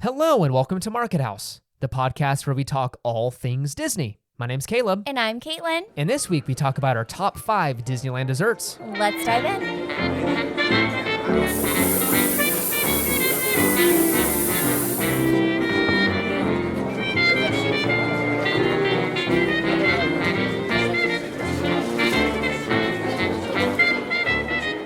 Hello and welcome to Market House, the podcast where we talk all things Disney. My name's Caleb. And I'm Caitlin. And this week we talk about our top 5 Disneyland desserts. Let's dive in.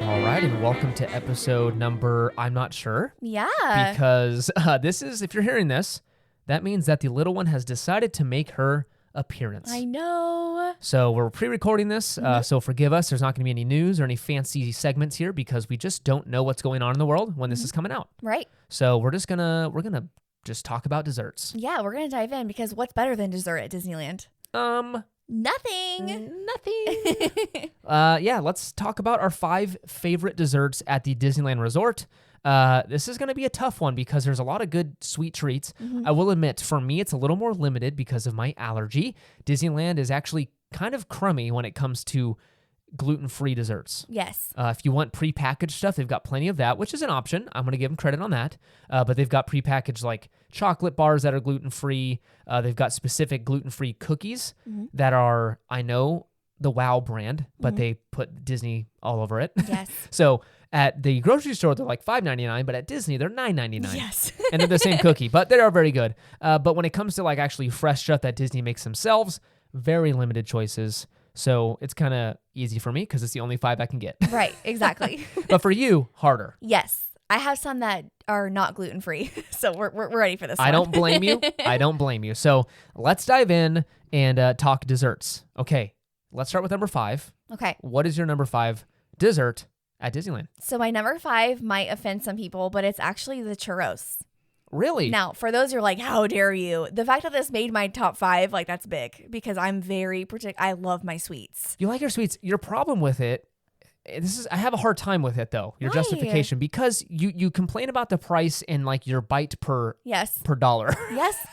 All right, and welcome to episode number, I'm not sure. Yeah. Because this is, if you're hearing this, that means that the little one has decided to make her appearance. I know. So we're pre-recording this, so forgive us. There's not going to be any news or any fancy segments here because we just don't know what's going on in the world when this is coming out. Right. So we're gonna just talk about desserts. Yeah, we're going to dive in because what's better than dessert at Disneyland? Nothing. Yeah, let's talk about our 5 favorite desserts at the Disneyland Resort. This is going to be a tough one because there's a lot of good sweet treats. I will admit, for me, it's a little more limited because of my allergy. Disneyland is actually kind of crummy when it comes to gluten-free desserts. Yes. If you want prepackaged stuff, they've got plenty of that, which is an option. I'm going to give them credit on that. But they've got prepackaged like chocolate bars that are gluten-free. They've got specific gluten-free cookies that are, I know, the Wow brand, but they put Disney all over it. Yes. So at the grocery store, they're like $5.99, but at Disney, they're $9.99. Yes. And they're the same cookie, but they are very good. But when it comes to like actually fresh stuff that Disney makes themselves, very limited choices. So it's kind of easy for me because it's the only 5 I can get. Right. Exactly. But for you, harder. Yes. I have some that are not gluten-free, so we're ready for this one. I don't blame you. I don't blame you. So let's dive in and talk desserts. Okay, let's start with number 5. Okay. What is your number 5 dessert at Disneyland? So my number 5 might offend some people, but it's actually the churros. Really? Now, for those who are like, how dare you? The fact that this made my top 5, like, that's big because I'm very particular. I love my sweets. You like your sweets. Your problem with it, I have a hard time with it though, your Why? justification, because you complain about the price and like your bite per dollar. Yes.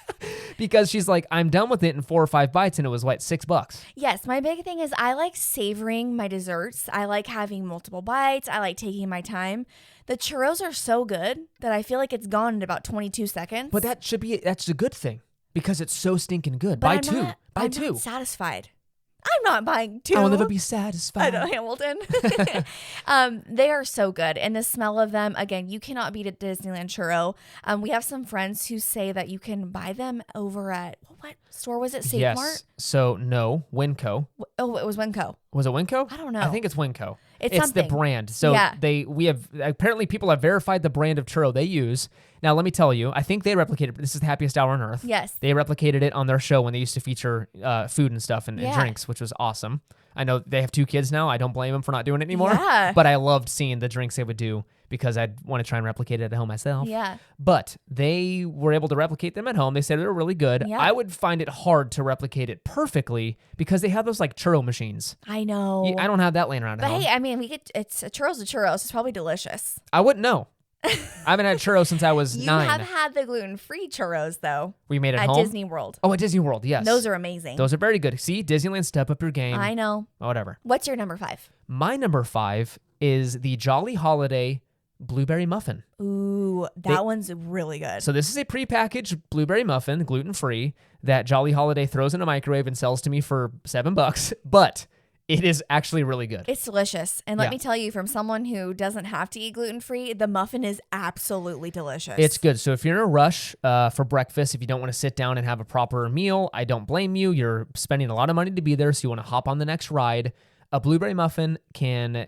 Because she's like, I'm done with it in 4 or 5 bites and it was what, $6? Yes. My big thing is I like savoring my desserts. I like having multiple bites. I like taking my time. The churros are so good that I feel like it's gone in about 22 seconds. But that's a good thing because it's so stinking good. But Buy I'm 2. Buy I'm 2. not satisfied. I'm not buying 2. I will never be satisfied. I know, Hamilton. They are so good. And the smell of them, again, you cannot beat a Disneyland churro. We have some friends who say that you can buy them over at, what store was it? Save Yes. Mart? So, no, Winco. Oh, it was Winco. Was it Winco? I don't know. I think it's Winco. It's the something. brand. So Yeah. apparently people have verified the brand of churro they use. Now, let me tell you, I think they replicated, this is the happiest hour on earth. Yes. They replicated it on their show when they used to feature food and stuff and Yeah. drinks, which was awesome. I know they have 2 kids now. I don't blame them for not doing it anymore. Yeah. But I loved seeing the drinks they would do because I'd want to try and replicate it at home myself. Yeah. But they were able to replicate them at home. They said they were really good. Yeah. I would find it hard to replicate it perfectly because they have those like churro machines. I know. I don't have that laying around at But home. hey, I mean, it's a churros to churros. It's probably delicious. I wouldn't know. I haven't had churros since I was You 9. have had the gluten-free churros, though, We made it at home. Disney World. Oh, at Disney World, yes. Those are amazing. Those are very good. See, Disneyland, step up your game. I know. Whatever. What's your number 5? My number 5 is the Jolly Holiday Blueberry Muffin. Ooh, that one's really good. So this is a prepackaged blueberry muffin, gluten-free, that Jolly Holiday throws in a microwave and sells to me for $7. But it is actually really good. It's delicious. And let Yeah. me tell you, from someone who doesn't have to eat gluten-free, the muffin is absolutely delicious. It's good. So if you're in a rush for breakfast, if you don't want to sit down and have a proper meal, I don't blame you. You're spending a lot of money to be there, so you want to hop on the next ride. A blueberry muffin can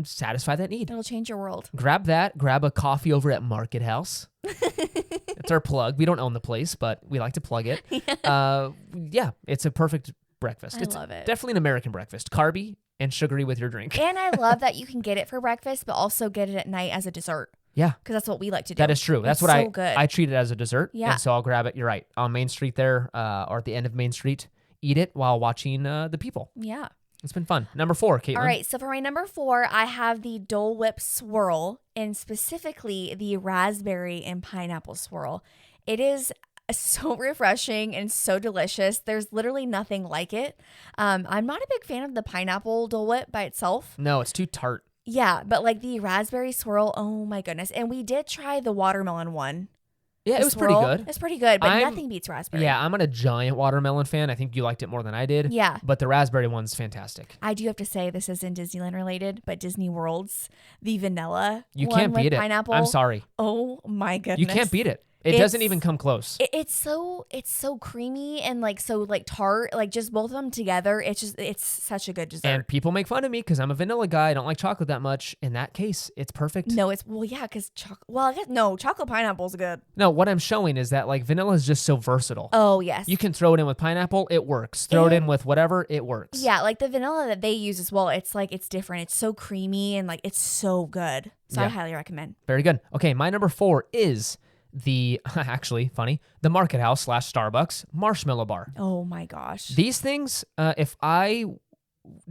satisfy that need. It'll change your world. Grab that. Grab a coffee over at Market House. It's our plug. We don't own the place, but we like to plug it. Yeah, it's a perfect breakfast. I It's love it. definitely an American breakfast. Carby and sugary with your drink. And I love that you can get it for breakfast, but also get it at night as a dessert. Yeah. Because that's what we like to do. That is true. That's It's what so good. I treat it as a dessert. Yeah. And so I'll grab it. You're right. On Main Street there, or at the end of Main Street, eat it while watching the people. Yeah. It's been fun. Number 4, Caitlin. All right. So for my number 4, I have the Dole Whip Swirl, and specifically the raspberry and pineapple swirl. It is so refreshing and so delicious. There's literally nothing like it. I'm not a big fan of the pineapple Dole Whip by itself. No, it's too tart. Yeah, but like the raspberry swirl, oh my goodness. And we did try the watermelon one. Yeah, The it was pretty swirl, good. It's pretty good, but I'm- nothing beats raspberry. Yeah, I'm not a giant watermelon fan. I think you liked it more than I did. Yeah. But the raspberry one's fantastic. I do have to say this isn't Disneyland related, but Disney World's the vanilla You one can't with beat it. pineapple. I'm sorry. Oh my goodness. You can't beat it. It It's- doesn't even come close. It's so creamy and like so like tart, like just both of them together. It's such a good dessert. And people make fun of me because I'm a vanilla guy. I don't like chocolate that much. In that case, it's perfect. No, it's well, yeah, because I guess no, chocolate pineapple's good. No, what I'm showing is that like vanilla is just so versatile. Oh yes, You can throw it in with pineapple, it works. Throw it in with whatever, it works. yeah, like the vanilla that they use as well. It's like it's different. It's so creamy and like it's so good. So I Yeah. highly recommend. Very good. Okay, my number 4 is the actually funny the Market House / Starbucks marshmallow bar. Oh my gosh. These things, if I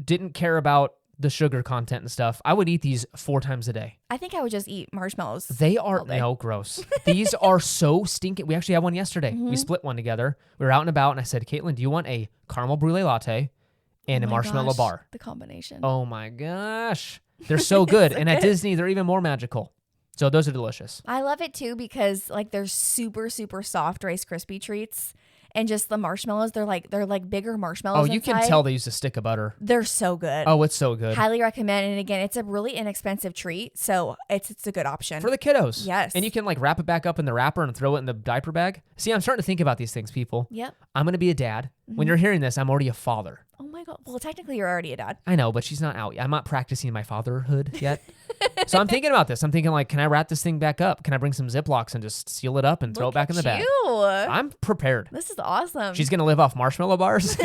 didn't care about the sugar content and stuff, I would eat these 4 times a day. I think I would just eat marshmallows. They are all day. no gross. These are so stinking. We actually had one yesterday. Mm-hmm. We split one together. We were out and about, and I said, "Caitlin, do you want a caramel brulee latte and Oh a my marshmallow gosh, bar?" The combination. Oh my gosh, they're so good. And at Disney, they're even more magical. So those are delicious. I love it too because like they're super super soft Rice Krispie treats, and just the marshmallows. They're like bigger marshmallows. Oh, you can inside. tell they used a stick of butter. They're so good. Oh, it's so good. Highly recommend. And again, it's a really inexpensive treat, so it's a good option. For the kiddos. Yes. And you can like wrap it back up in the wrapper and throw it in the diaper bag. See, I'm starting to think about these things, people. Yep. I'm going to be a dad. When you're hearing this, I'm already a father. Oh my god. Well, technically, you're already a dad. I know, but she's not out. I'm not practicing my fatherhood yet. So I'm thinking about this. I'm thinking like, can I wrap this thing back up? Can I bring some Ziplocs and just seal it up and throw it back in the bag? You. I'm prepared. This is awesome. She's going to live off marshmallow bars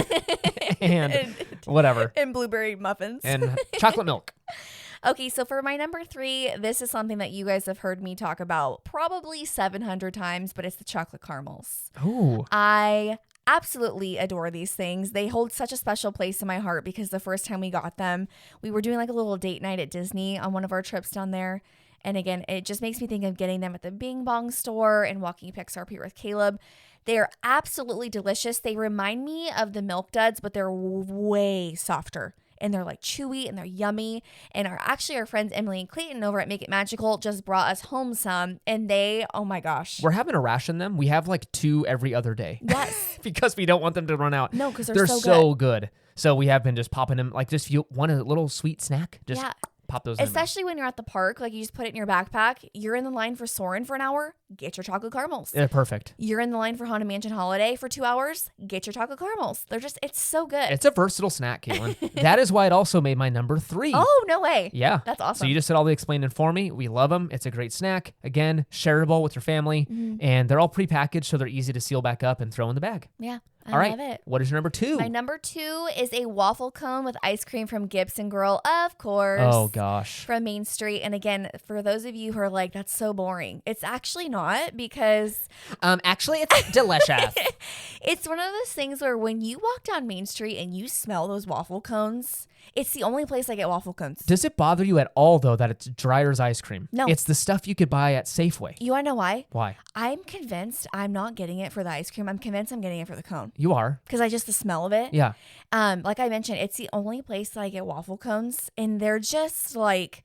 and whatever. and blueberry muffins. And chocolate milk. Okay, so for my number 3, this is something that you guys have heard me talk about probably 700 times, but it's the chocolate caramels. Ooh. I absolutely adore these things. They hold such a special place in my heart because the first time we got them, we were doing like a little date night at Disney on one of our trips down there. And again, it just makes me think of getting them at the Bing Bong store and walking Pixar Pier with Caleb. They are absolutely delicious. They remind me of the Milk Duds, but they're way softer. And they're like chewy and they're yummy. And our friends Emily and Clayton over at Make It Magical just brought us home some. And they, oh my gosh. We're having to ration them. We have like 2 every other day. Yes. Because we don't want them to run out. No, because They're so so good. So we have been just popping them, like just if you want a little sweet snack, just Yeah. pop those in. Especially when you're at the park, like you just put it in your backpack. You're in the line for Soarin' for an hour, get your chocolate caramels. They're perfect. You're in the line for Haunted Mansion Holiday for 2 hours, get your chocolate caramels. It's so good. It's a versatile snack, Caitlin. That is why it also made my number 3. Oh, no way. Yeah. That's awesome. So you just did all the explaining for me. We love them. It's a great snack. Again, shareable with your family. And they're all prepackaged, so they're easy to seal back up and throw in the bag. Yeah, I All right. love it. What is your number 2? My number 2 is a waffle cone with ice cream from Gibson Girl, of course. Oh, gosh. From Main Street. And again, for those of you who are like, that's so boring, it's actually not because Actually, it's delicious. it's one of those things where when you walk down Main Street and you smell those waffle cones, it's the only place I get waffle cones. Does it bother you at all, though, that it's Dreyer's ice cream? No. It's the stuff you could buy at Safeway. You want to know why? Why? I'm convinced I'm not getting it for the ice cream. I'm convinced I'm getting it for the cone You are. because I just the smell of it. Yeah. Like I mentioned, it's the only place that I get waffle cones, and they're just like,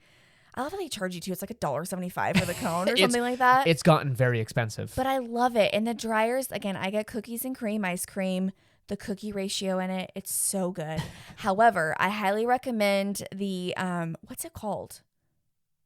I love how they charge you too. It's like $1.75 for the cone or something like that. It's gotten very expensive. But I love it. And the Dryers, again, I get cookies and cream ice cream. The cookie ratio in it, it's so good. However, I highly recommend the what's it called?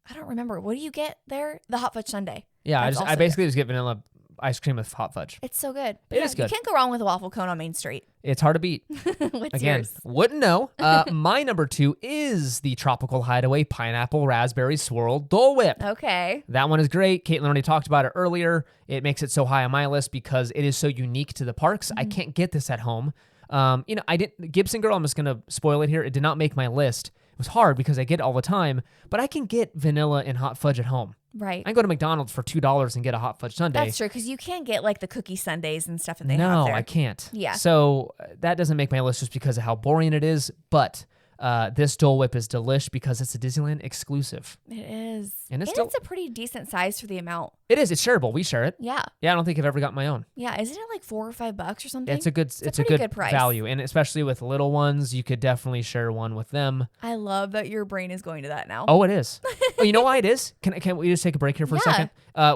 I don't remember. What do you get there? The hot fudge sundae. Yeah, That's I also basically just get vanilla ice cream with hot fudge. It's so good. It is good. You can't go wrong with a waffle cone on Main Street. It's hard to beat. What's Again, yours? wouldn't know. My number 2 is the Tropical Hideaway Pineapple Raspberry Swirl Dole Whip. Okay. That one is great. Caitlin already talked about it earlier. It makes it so high on my list because it is so unique to the parks. I can't get this at home. I didn't. Gibson Girl, I'm just going to spoil it here. It did not make my list. It was hard because I get it all the time, but I can get vanilla and hot fudge at home. Right. I can go to McDonald's for $2 and get a hot fudge sundae. That's true, because you can't get like the cookie sundaes and stuff that they have No, there. I can't. Yeah. So that doesn't make my list just because of how boring it is. But This Dole Whip is delish because it's a Disneyland exclusive. It is. And it's it's a pretty decent size for the amount. It is. It's shareable. We share it. Yeah. Yeah, I don't think I've ever got my own. Yeah, isn't it like $4 or $5 or something? It's a good price. value, and especially with little ones, you could definitely share one with them. I love that your brain is going to that now. Oh, it is. Oh, you know why it is? Can we just take a break here for a second?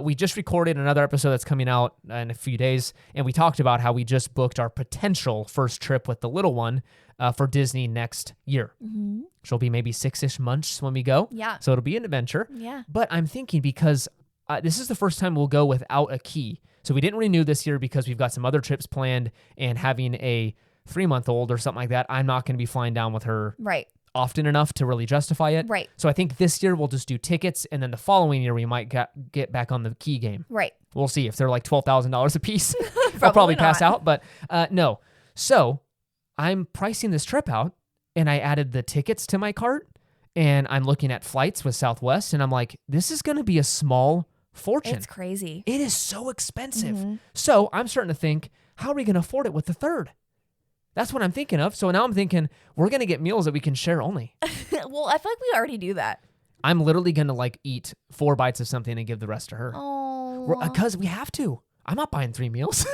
We just recorded another episode that's coming out in a few days, and we talked about how we just booked our potential first trip with the little one for Disney next year. Mm-hmm. She'll be maybe 6-ish months when we go. Yeah. So it'll be an adventure. Yeah. But I'm thinking because this is the first time we'll go without a key. So we didn't renew this year because we've got some other trips planned, and having a 3-month-old or something like that, I'm not going to be flying down with her often enough to really justify it. Right. So I think this year we'll just do tickets, and then the following year we might get back on the key game. Right. We'll see. If they're like $12,000 a piece, I'll probably pass out. But no. So I'm pricing this trip out, and I added the tickets to my cart, and I'm looking at flights with Southwest, and I'm like, this is going to be a small fortune. It's crazy. It is so expensive. Mm-hmm. So I'm starting to think, how are we going to afford it with the third? That's what I'm thinking of. So now I'm thinking we're going to get meals that we can share only. Well, I feel like we already do that. I'm literally going to like eat 4 bites of something and give the rest to her. Oh. Because we have to. I'm not buying 3 meals.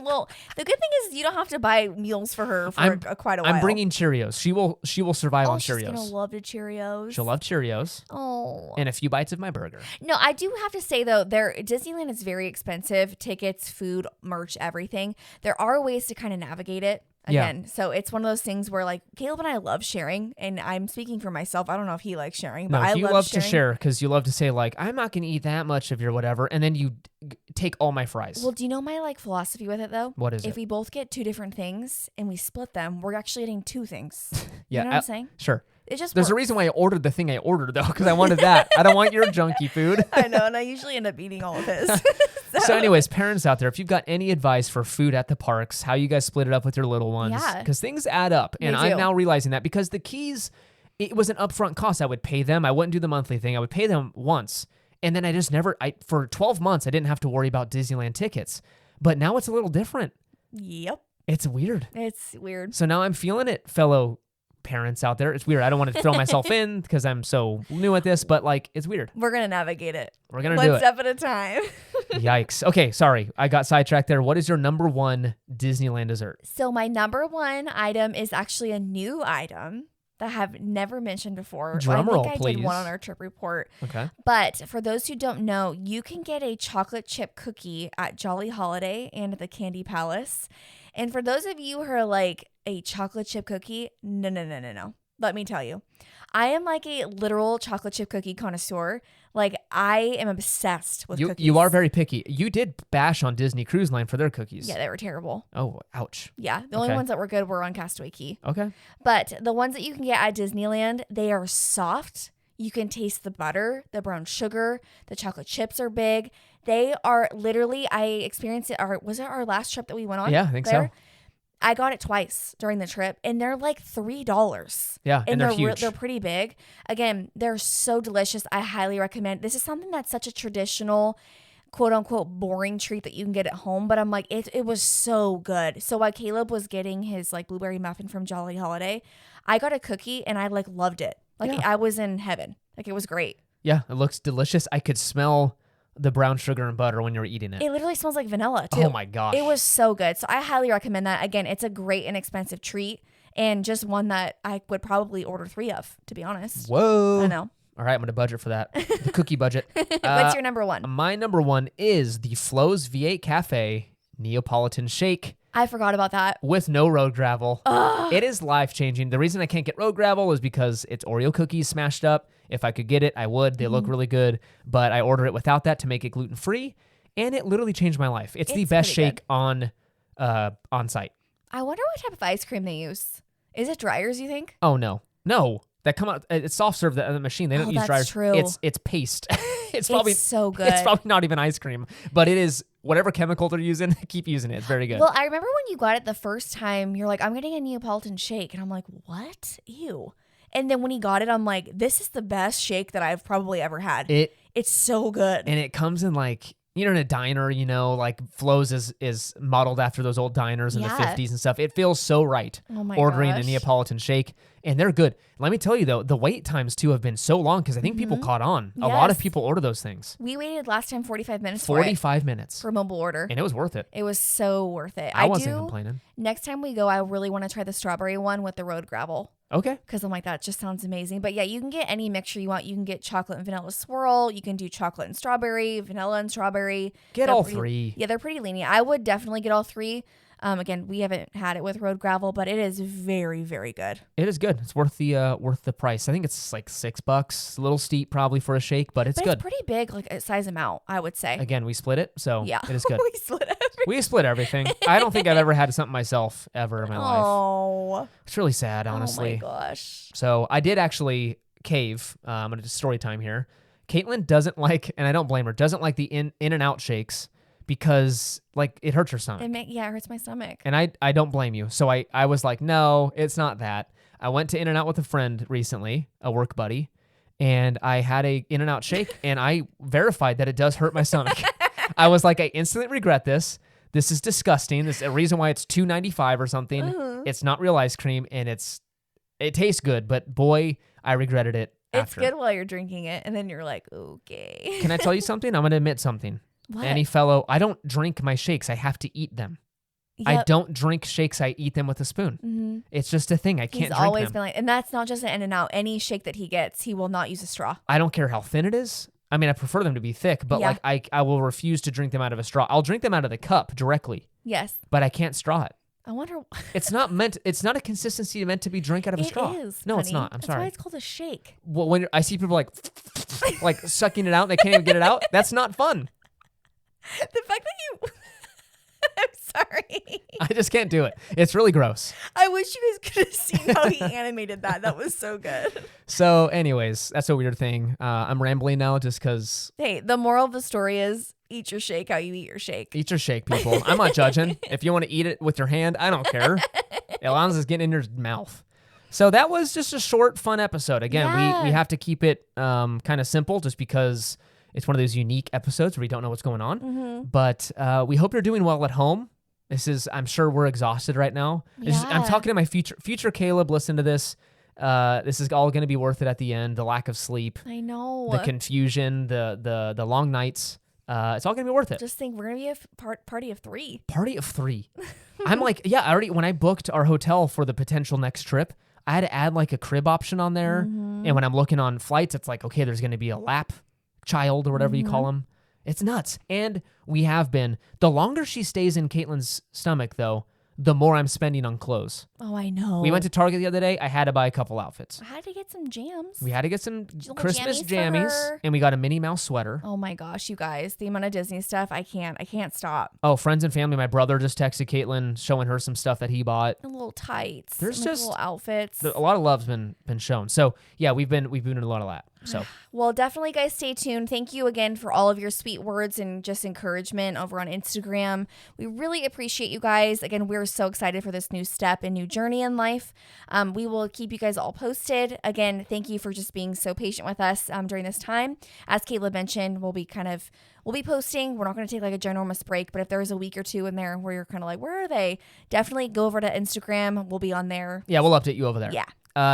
Well, the good thing is you don't have to buy meals for her for quite a while. I'm bringing Cheerios. She will survive on Cheerios. She's gonna love the Cheerios. She'll love Cheerios. Oh. And a few bites of my burger. No, I do have to say though, Disneyland is very expensive. Tickets, food, merch, everything. There are ways to kind of navigate it. Again, so it's one of those things where like Caleb and I love sharing, and I'm speaking for myself. I don't know if he likes sharing, but I love sharing. To share because you love to say like, I'm not going to eat that much of your whatever, and then you take all my fries. Well, do you know my like philosophy with it though? What is it? If we both get 2 different things and we split them, we're actually getting 2 things. Yeah, you know what I'm saying? Sure. It just There's works. a reason why I ordered the thing I ordered though, because I wanted that. I don't want your junky food. I know, and I usually end up eating all of his. So anyways, parents out there, if you've got any advice for food at the parks, how you guys split it up with your little ones, because things add up. And I'm now realizing that because the keys, it was an upfront cost. I would pay them. I wouldn't do the monthly thing. I would pay them once. And then I just for 12 months, I didn't have to worry about Disneyland tickets. But now it's a little different. Yep. It's weird. It's weird. So now I'm feeling it, fellow parents out there. It's weird. I don't want to throw myself in because I'm so new at this, but like, it's weird. We're going to navigate it. We're going to do it. One step at a time. Yikes. Okay, sorry. I got sidetracked there. What is your number 1 Disneyland dessert? So my number 1 item is actually a new item that I have never mentioned before. Drum roll, I please. did one on our trip report. Okay. But for those who don't know, you can get a chocolate chip cookie at Jolly Holiday and at the Candy Palace. And for those of you who are like, a chocolate chip cookie, no. Let me tell you. I am like a literal chocolate chip cookie connoisseur. Like, I am obsessed with cookies. You are very picky. You did bash on Disney Cruise Line for their cookies. Yeah, they were terrible. Oh, ouch. Yeah, the only ones that were good were on Castaway Cay. Okay. But the ones that you can get at Disneyland, they are soft. You can taste the butter, the brown sugar, the chocolate chips are big. They are literally, I experienced it, was it our last trip that we went on? Yeah, I think so. I got it twice during the trip, and they're like $3. Yeah, and they're huge. They're pretty big. Again, they're so delicious. I highly recommend. This is something that's such a traditional, quote unquote, boring treat that you can get at home. But I'm like, it was so good. So while Caleb was getting his like blueberry muffin from Jolly Holiday, I got a cookie and I like loved it. Like I was in heaven. Like it was great. Yeah, it looks delicious. I could smell the brown sugar and butter when you were eating it. It literally smells like vanilla too. Oh my gosh. It was so good. So I highly recommend that. Again, it's a great and expensive treat, and just one that I would probably order 3 of, to be honest. Whoa. I know. All right, I'm going to budget for that. The cookie budget. What's your number 1? My number 1 is the Flo's V8 Cafe Neapolitan Shake. I forgot about that. With no road gravel. It is life-changing. The reason I can't get road gravel is because it's Oreo cookies smashed up. If I could get it, I would. They look really good. But I ordered it without that to make it gluten-free, and it literally changed my life. It's the best shake on site. I wonder what type of ice cream they use. Is it dryers, you think? Oh, no. No. That come out, it's soft serve the machine. They don't use dryers. That's true. It's paste. It's probably so good. It's probably not even ice cream, but it is whatever chemical they're using. Keep using it. It's very good. Well, I remember when you got it the first time, you're like, I'm getting a Neapolitan shake. And I'm like, what? Ew. And then when he got it, I'm like, this is the best shake that I've probably ever had. It's so good. And it comes in like, in a diner, like Flo's is modeled after those old diners in the 50s and stuff. It feels so right ordering a Neapolitan shake, and they're good. Let me tell you, though, the wait times, too, have been so long because I think people caught on. Yes. A lot of people order those things. We waited last time 45 minutes 45 minutes. For mobile order. And it was worth it. It was so worth it. I wasn't complaining. Next time we go, I really want to try the strawberry one with the road gravel. Okay. Because I'm like, that just sounds amazing. But yeah, you can get any mixture you want. You can get chocolate and vanilla swirl. You can do chocolate and strawberry, vanilla and strawberry. Get all three. Yeah, they're pretty lenient. I would definitely get all three. Again, we haven't had it with road gravel, but it is very, very good. It is good. It's worth the price. I think it's like $6. A little steep probably for a shake, but it's good. It's pretty big, like a size amount, I would say. Again, we split it, so yeah. It is good. We split everything. We split everything. I don't think I've ever had something myself ever in my life. Oh. It's really sad, honestly. Oh my gosh. So I did actually cave. I'm going to do story time here. Caitlin doesn't like, and I don't blame her, doesn't like the in and out shakes because it hurts her stomach. It hurts my stomach. And I don't blame you. So I was like, no, it's not that. I went to In-N-Out with a friend recently, a work buddy, and I had a In-N-Out shake, and I verified that it does hurt my stomach. I was like, I instantly regret this. This is disgusting. This is a reason why it's $2.95 or something. Uh-huh. It's not real ice cream, and it tastes good, but boy, I regretted it after. It's good while you're drinking it, and then you're like, okay. Can I tell you something? I'm going to admit something. What? I don't drink my shakes. I have to eat them. Yep. I don't drink shakes. I eat them with a spoon. Mm-hmm. It's just a thing. I can't drink them. He's always been and that's not just an In-N-Out. Any shake that he gets, he will not use a straw. I don't care how thin it is. I mean, I prefer them to be thick, but I will refuse to drink them out of a straw. I'll drink them out of the cup directly. Yes. But I can't straw it. I wonder. It's not a consistency meant to be drank out of a straw. It is. No, honey. It's not. I'm sorry. That's why it's called a shake. Well, when I see people like sucking it out and they can't even get it out, that's not fun. The fact that you... I'm sorry. I just can't do it. It's really gross. I wish you guys could have seen how he animated that. That was so good. So anyways, that's a weird thing. I'm rambling now just because... Hey, the moral of the story is eat your shake how you eat your shake. Eat your shake, people. I'm not judging. If you want to eat it with your hand, I don't care. As long as it's getting in your mouth. So that was just a short, fun episode. Again, we have to keep it kind of simple just because... It's one of those unique episodes where we don't know what's going on. Mm-hmm. But we hope you're doing well at home. I'm sure we're exhausted right now. Yeah. I'm talking to my future Caleb. Listen to this. This is all going to be worth it at the end. The lack of sleep. I know. The confusion, the long nights. It's all going to be worth it. Just think, we're going to be a party of 3. Party of 3. I'm like, when I booked our hotel for the potential next trip, I had to add like a crib option on there. Mm-hmm. And when I'm looking on flights, it's like, okay, there's going to be a lap child or whatever you call them. It's nuts. And we have been. The longer she stays in Caitlin's stomach, though, the more I'm spending on clothes. Oh, I know. We went to Target the other day. I had to buy a couple outfits. I had to get some jams. We had to get some Christmas jammies, and we got a Minnie Mouse sweater. Oh my gosh, you guys. The amount of Disney stuff, I can't stop. Oh, friends and family. My brother just texted Caitlin showing her some stuff that he bought. The little tights. There's just little outfits. A lot of love's been shown. So yeah, we've been doing a lot of that. So well, definitely guys, stay tuned. Thank you again for all of your sweet words and just encouragement over on Instagram. We really appreciate you guys. Again, we're so excited for this new step and new journey in life. We will keep you guys all posted. Again, thank you for just being so patient with us during this time. As Caleb mentioned, we'll be posting. We're not going to take like a ginormous break, but if there's a week or two in there where you're kind of like, where are they? Definitely go over to Instagram. We'll be on there. Yeah, we'll update you over there. Yeah.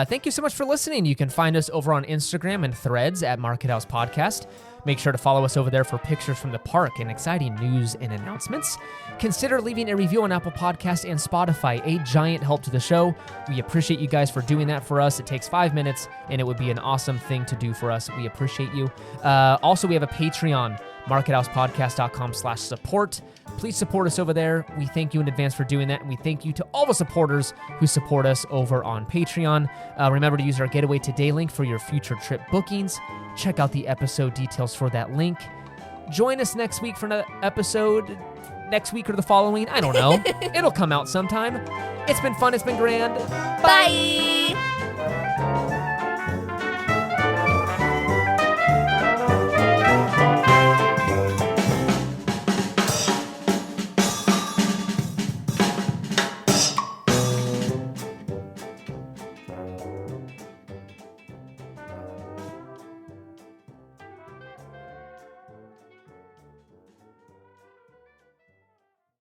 Thank you so much for listening. You can find us over on Instagram and Threads at Market House Podcast. Make sure to follow us over there for pictures from the park and exciting news and announcements. Consider leaving a review on Apple Podcasts and Spotify, a giant help to the show. We appreciate you guys for doing that for us. It takes 5 minutes, and it would be an awesome thing to do for us. We appreciate you. Also, we have a Patreon, markethousepodcast.com/support. Please support us over there. We thank you in advance for doing that, and we thank you to all the supporters who support us over on Patreon. Remember to use our Getaway Today link for your future trip bookings. Check out the episode details for that link. Join us next week for another episode. Next week or the following, I don't know. It'll come out sometime. It's been fun. It's been grand. Bye.